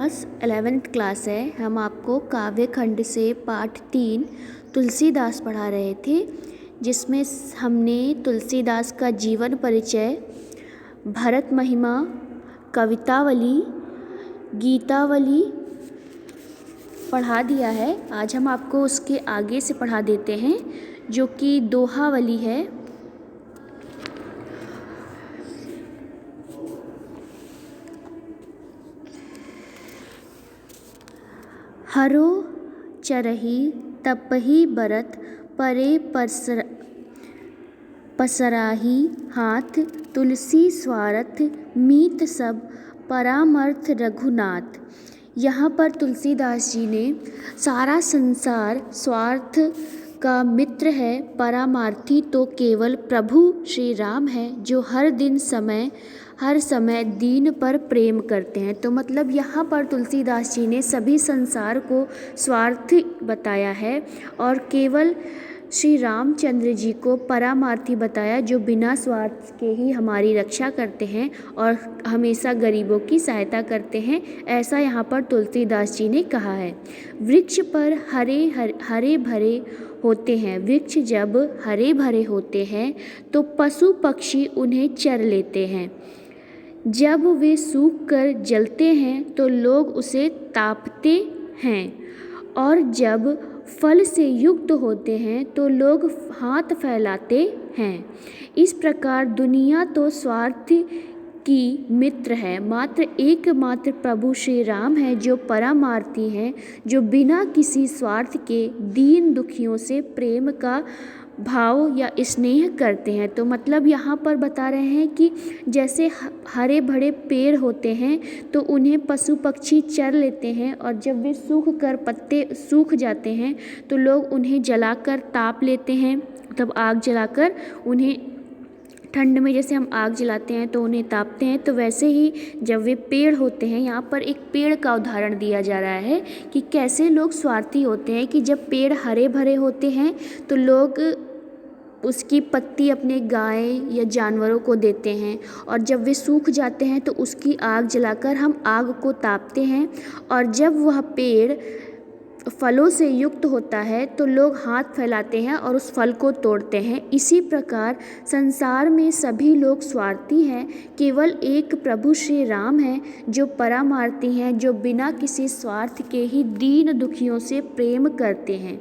Class 11th class है। हम आपको काव्य खंड से पाठ 3 तुलसीदास पढ़ा रहे थे, जिसमें हमने तुलसीदास का जीवन परिचय, भरत महिमा, कवितावली, गीतावली पढ़ा दिया है। आज हम आपको उसके आगे से पढ़ा देते हैं, जो कि दोहावली है। हरो चरही तपहि बरत परे पसराही हाथ तुलसी स्वार्थ मीत सब परामर्थ रघुनाथ। यहाँ पर तुलसीदास जी ने सारा संसार स्वार्थ का मित्र है, परामार्थी तो केवल प्रभु श्री राम है, जो हर समय दीन पर प्रेम करते हैं। तो मतलब यहाँ पर तुलसीदास जी ने सभी संसार को स्वार्थी बताया है और केवल श्री रामचंद्र जी को परामार्थी बताया, जो बिना स्वार्थ के ही हमारी रक्षा करते हैं और हमेशा गरीबों की सहायता करते हैं। ऐसा यहाँ पर तुलसीदास जी ने कहा है। वृक्ष पर हरे भरे होते हैं, वृक्ष जब हरे भरे होते हैं तो पशु पक्षी उन्हें चर लेते हैं। जब वे सूख कर जलते हैं तो लोग उसे तापते हैं, और जब फल से युक्त होते हैं तो लोग हाथ फैलाते हैं। इस प्रकार दुनिया तो स्वार्थ की मित्र है, मात्र एकमात्र प्रभु श्री राम है, जो परामार्थी हैं, जो बिना किसी स्वार्थ के दीन दुखियों से प्रेम का भाव या स्नेह करते हैं। तो मतलब यहाँ पर बता रहे हैं कि जैसे हरे भरे पेड़ होते हैं तो उन्हें पशु पक्षी चर लेते हैं, और जब वे सूख कर पत्ते सूख जाते हैं तो लोग उन्हें जलाकर ताप लेते हैं। तब आग जलाकर उन्हें, ठंड में जैसे हम आग जलाते हैं तो उन्हें तापते हैं, तो वैसे ही जब वे पेड़ होते हैं, यहाँ पर एक पेड़ का उदाहरण दिया जा रहा है कि कैसे लोग स्वार्थी होते हैं। कि जब पेड़ हरे भरे होते हैं तो लोग उसकी पत्ती अपने गाय या जानवरों को देते हैं, और जब वे सूख जाते हैं तो उसकी आग जलाकर हम आग को तापते हैं, और जब वह पेड़ फलों से युक्त होता है तो लोग हाथ फैलाते हैं और उस फल को तोड़ते हैं। इसी प्रकार संसार में सभी लोग स्वार्थी हैं, केवल एक प्रभु श्री राम हैं जो परामार्थी हैं, जो बिना किसी स्वार्थ के ही दीन दुखियों से प्रेम करते हैं।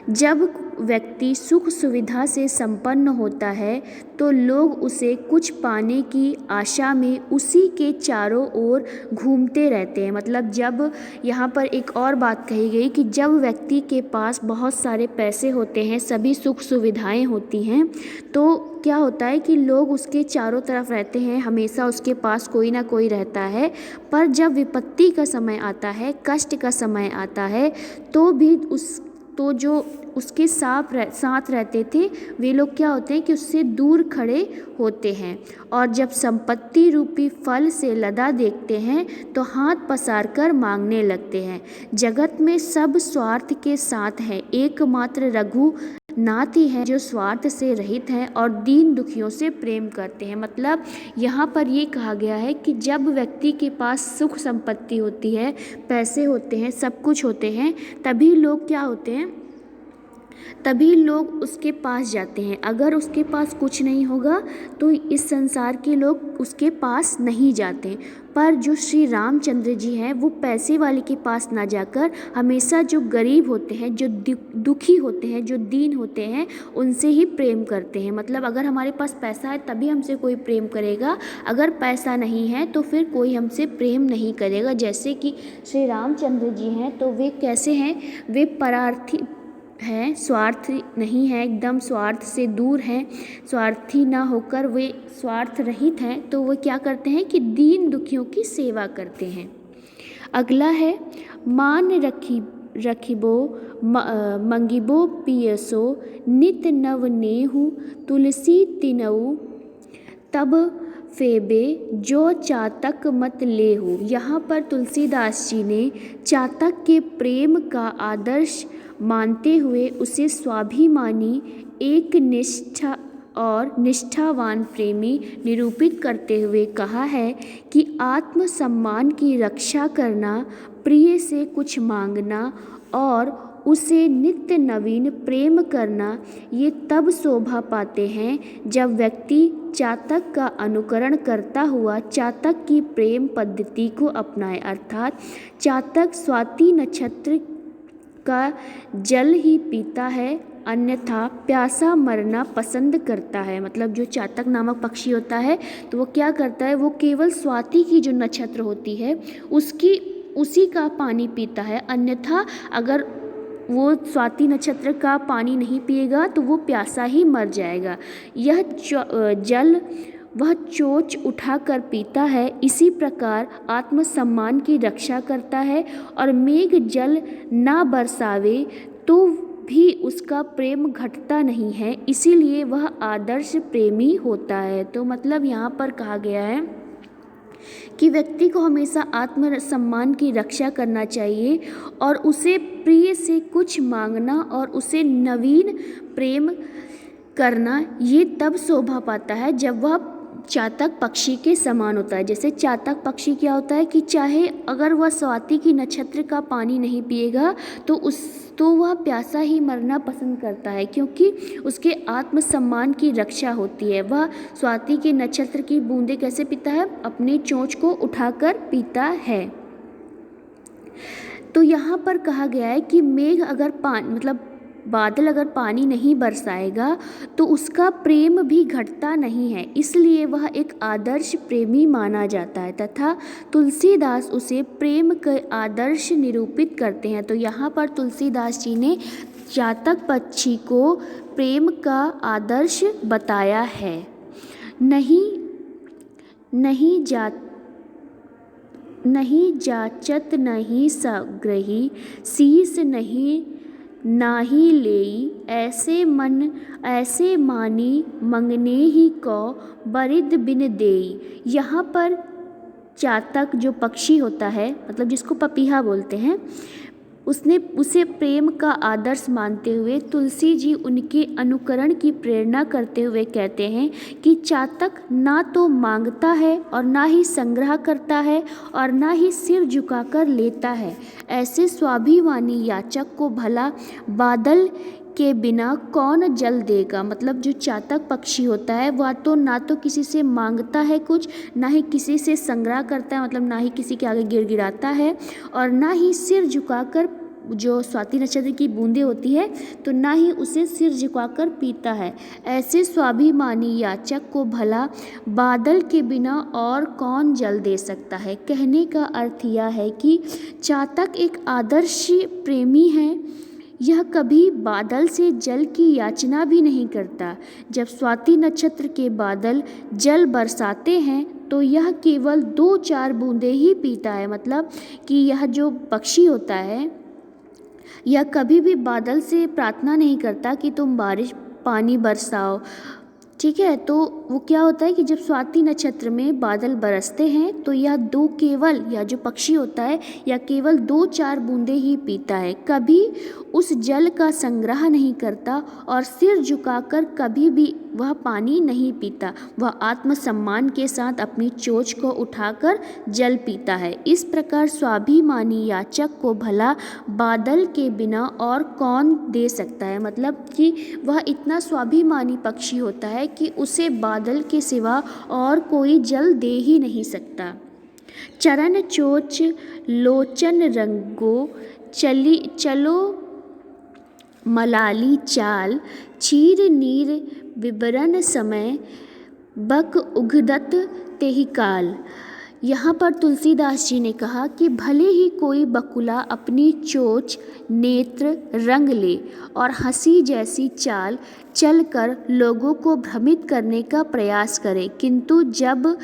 जब व्यक्ति सुख सुविधा से संपन्न होता है तो लोग उसे कुछ पाने की आशा में उसी के चारों ओर घूमते रहते हैं। मतलब जब यहाँ पर एक और बात कही गई कि जब व्यक्ति के पास बहुत सारे पैसे होते हैं, सभी सुख सुविधाएं होती हैं, तो क्या होता है कि लोग उसके चारों तरफ रहते हैं, हमेशा उसके पास कोई ना कोई रहता है। पर जब विपत्ति का समय आता है, कष्ट का समय आता है, तो जो उसके साथ रहते थे वे लोग क्या होते हैं कि उससे दूर खड़े होते हैं, और जब संपत्ति रूपी फल से लदा देखते हैं तो हाथ पसार कर मांगने लगते हैं। जगत में सब स्वार्थ के साथ है, एकमात्र रघुनाथ ही है जो स्वार्थ से रहित हैं और दीन दुखियों से प्रेम करते हैं। मतलब यहाँ पर ये कहा गया है कि जब व्यक्ति के पास सुख संपत्ति होती है, पैसे होते हैं, सब कुछ होते हैं, तभी लोग क्या होते हैं, तभी लोग उसके पास जाते हैं। अगर उसके पास कुछ नहीं होगा तो इस संसार के लोग उसके पास नहीं जाते। पर जो श्री रामचंद्र जी हैं वो पैसे वाले के पास ना जाकर हमेशा जो गरीब होते हैं, जो दुखी होते हैं, जो दीन होते हैं, उनसे ही प्रेम करते हैं। मतलब अगर हमारे पास पैसा है तभी हमसे कोई प्रेम करेगा, अगर पैसा नहीं है तो फिर कोई हमसे प्रेम नहीं करेगा। जैसे कि श्री रामचंद्र जी हैं तो वे कैसे हैं, वे परार्थी हैं, स्वार्थ नहीं है, एकदम स्वार्थ से दूर हैं, स्वार्थी ना होकर वे स्वार्थ रहित हैं। तो वो क्या करते हैं कि दीन दुखियों की सेवा करते हैं। अगला है मान रखिबो मंगिबो पियसो नित नव नेहु तुलसी तिनऊ तब फेबे जो चातक मत लेहु। यहाँ पर तुलसीदास जी ने चातक के प्रेम का आदर्श मानते हुए उसे स्वाभिमानी, एक निष्ठा और निष्ठावान प्रेमी निरूपित करते हुए कहा है कि आत्मसम्मान की रक्षा करना, प्रिय से कुछ मांगना और उसे नित्य नवीन प्रेम करना, ये तब शोभा पाते हैं जब व्यक्ति चातक का अनुकरण करता हुआ चातक की प्रेम पद्धति को अपनाए। अर्थात चातक स्वाति नक्षत्र का जल ही पीता है, अन्यथा प्यासा मरना पसंद करता है। मतलब जो चातक नामक पक्षी होता है तो वो क्या करता है, वो केवल स्वाति की जो नक्षत्र होती है उसी का पानी पीता है, अन्यथा अगर वो स्वाति नक्षत्र का पानी नहीं पिएगा तो वो प्यासा ही मर जाएगा। यह जल वह चोंच उठाकर पीता है। इसी प्रकार आत्मसम्मान की रक्षा करता है और मेघ जल ना बरसावे तो भी उसका प्रेम घटता नहीं है, इसीलिए वह आदर्श प्रेमी होता है। तो मतलब यहाँ पर कहा गया है कि व्यक्ति को हमेशा आत्मसम्मान की रक्षा करना चाहिए और उसे प्रिय से कुछ मांगना और उसे नवीन प्रेम करना, ये तब शोभा पाता है जब वह चातक पक्षी के समान होता है। जैसे चातक पक्षी क्या होता है कि चाहे अगर वह स्वाति की नक्षत्र का पानी नहीं पिएगा तो वह प्यासा ही मरना पसंद करता है, क्योंकि उसके आत्मसम्मान की रक्षा होती है। वह स्वाति के नक्षत्र की बूंदें कैसे पीता है, अपने चोंच को उठाकर पीता है। तो यहाँ पर कहा गया है कि मेघ अगर बादल अगर पानी नहीं बरसाएगा तो उसका प्रेम भी घटता नहीं है, इसलिए वह एक आदर्श प्रेमी माना जाता है तथा तुलसीदास उसे प्रेम के आदर्श निरूपित करते हैं। तो यहाँ पर तुलसीदास जी ने चातक पक्षी को प्रेम का आदर्श बताया है। नहीं जाचत नहीं सग्रही, शीस नहीं नाही लेई, ऐसे मानी मंगने ही को बरिद बिन देई। यहाँ पर चातक जो पक्षी होता है, मतलब जिसको पपीहा बोलते हैं, उसे प्रेम का आदर्श मानते हुए तुलसी जी उनके अनुकरण की प्रेरणा करते हुए कहते हैं कि चातक ना तो मांगता है और ना ही संग्रह करता है और ना ही सिर झुकाकर लेता है। ऐसे स्वाभिमानी याचक को भला बादल के बिना कौन जल देगा। मतलब जो चातक पक्षी होता है वह तो ना तो किसी से मांगता है कुछ, ना ही किसी से संग्रह करता है, मतलब ना ही किसी के आगे गिड़गिड़ाता है, और ना ही सिर झुकाकर जो स्वाति नक्षत्र की बूंदें होती है तो ना ही उसे सिर झुकाकर पीता है। ऐसे स्वाभिमानी याचक को भला बादल के बिना और कौन जल दे सकता है। कहने का अर्थ यह है कि चातक एक आदर्श प्रेमी है। यह कभी बादल से जल की याचना भी नहीं करता। जब स्वाति नक्षत्र के बादल जल बरसाते हैं तो यह केवल 2-4 बूंदें ही पीता है। मतलब कि यह जो पक्षी होता है यह कभी भी बादल से प्रार्थना नहीं करता कि तुम पानी बरसाओ, ठीक है। तो वो क्या होता है कि जब स्वाति नक्षत्र में बादल बरसते हैं तो यह जो पक्षी होता है यह केवल 2-4 बूंदें ही पीता है, कभी उस जल का संग्रह नहीं करता और सिर झुकाकर कभी भी वह पानी नहीं पीता। वह आत्मसम्मान के साथ अपनी चोंच को उठाकर जल पीता है। इस प्रकार स्वाभिमानी याचक को भला बादल के बिना और कौन दे सकता है। मतलब कि वह इतना स्वाभिमानी पक्षी होता है कि उसे बादल के सिवा और कोई जल दे ही नहीं सकता। चरण चोच लोचन रंगो, चलो मलाली चाल, चीर नीर विवरण समय, बक उघदत तेहि काल। यहाँ पर तुलसीदास जी ने कहा कि भले ही कोई बकुला अपनी चोंच नेत्र रंग ले और हंसी जैसी चाल चलकर लोगों को भ्रमित करने का प्रयास करे, किंतु जब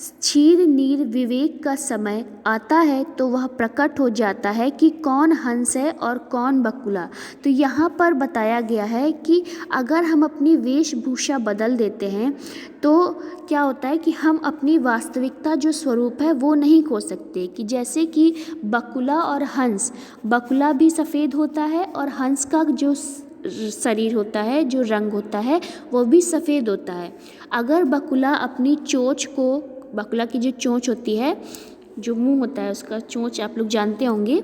क्षीर नीर विवेक का समय आता है तो वह प्रकट हो जाता है कि कौन हंस है और कौन बकुला। तो यहाँ पर बताया गया है कि अगर हम अपनी वेशभूषा बदल देते हैं तो क्या होता है कि हम अपनी वास्तविकता जो स्वरूप है वो नहीं खो सकते। कि जैसे कि बकुला और हंस, बकुला भी सफ़ेद होता है और हंस का जो शरीर होता है, जो रंग होता है वो भी सफ़ेद होता है। अगर बकुला अपनी चोंच को, बकुला की जो चोंच होती है, जो मुंह होता है उसका चोंच आप लोग जानते होंगे,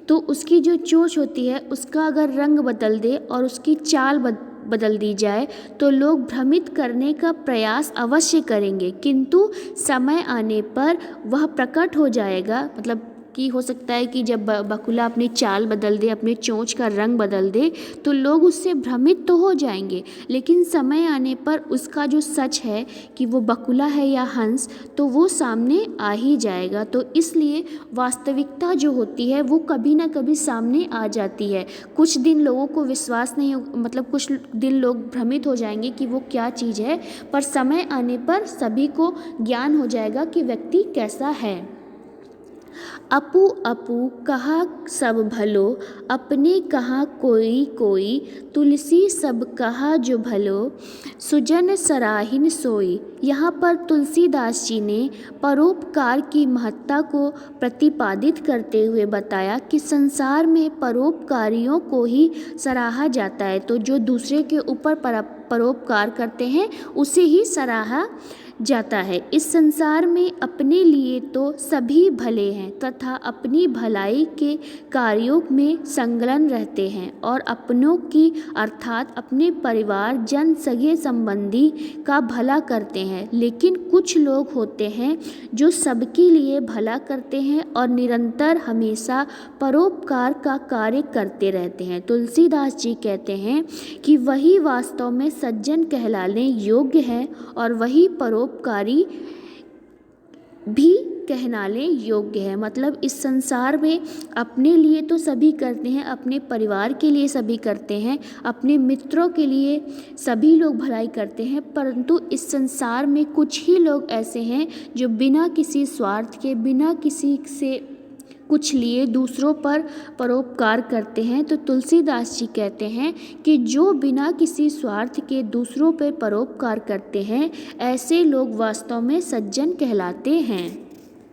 तो उसकी जो चोंच होती है उसका अगर रंग बदल दे और उसकी चाल बदल दी जाए तो लोग भ्रमित करने का प्रयास अवश्य करेंगे, किंतु समय आने पर वह प्रकट हो जाएगा। मतलब कि हो सकता है कि जब बकुला अपनी चाल बदल दे, अपनी चोंच का रंग बदल दे, तो लोग उससे भ्रमित तो हो जाएंगे, लेकिन समय आने पर उसका जो सच है कि वो बकुला है या हंस, तो वो सामने आ ही जाएगा। तो इसलिए वास्तविकता जो होती है वो कभी ना कभी सामने आ जाती है। कुछ दिन लोगों को विश्वास नहीं हो, मतलब कुछ दिन लोग भ्रमित हो जाएंगे कि वो क्या चीज़ है, पर समय आने पर सभी को ज्ञान हो जाएगा कि व्यक्ति कैसा है। अपू अपू कहा सब भलो, अपने कहा कोई कोई, तुलसी सब कहा जो भलो, सुजन सराहिन सोई। यहाँ पर तुलसीदास जी ने परोपकार की महत्ता को प्रतिपादित करते हुए बताया कि संसार में परोपकारियों को ही सराहा जाता है। तो जो दूसरे के ऊपर परोपकार करते हैं उसे ही सराहा जाता है। इस संसार में अपने लिए तो सभी भले हैं तथा अपनी भलाई के कार्यों में संलग्न रहते हैं और अपनों की अर्थात अपने परिवार जन सगे संबंधी का भला करते हैं। लेकिन कुछ लोग होते हैं जो सबके लिए भला करते हैं और निरंतर हमेशा परोपकार का कार्य करते रहते हैं। तुलसीदास जी कहते हैं कि वही वास्तव में सज्जन कहलाने योग्य है और वही परोपकारी भी कहलाने योग्य है। मतलब इस संसार में अपने लिए तो सभी करते हैं, अपने परिवार के लिए सभी करते हैं, अपने मित्रों के लिए सभी लोग भलाई करते हैं, परंतु इस संसार में कुछ ही लोग ऐसे हैं जो बिना किसी स्वार्थ के, बिना किसी से कुछ लिए दूसरों पर परोपकार करते हैं। तो तुलसीदास जी कहते हैं कि जो बिना किसी स्वार्थ के दूसरों पर परोपकार करते हैं, ऐसे लोग वास्तव में सज्जन कहलाते हैं।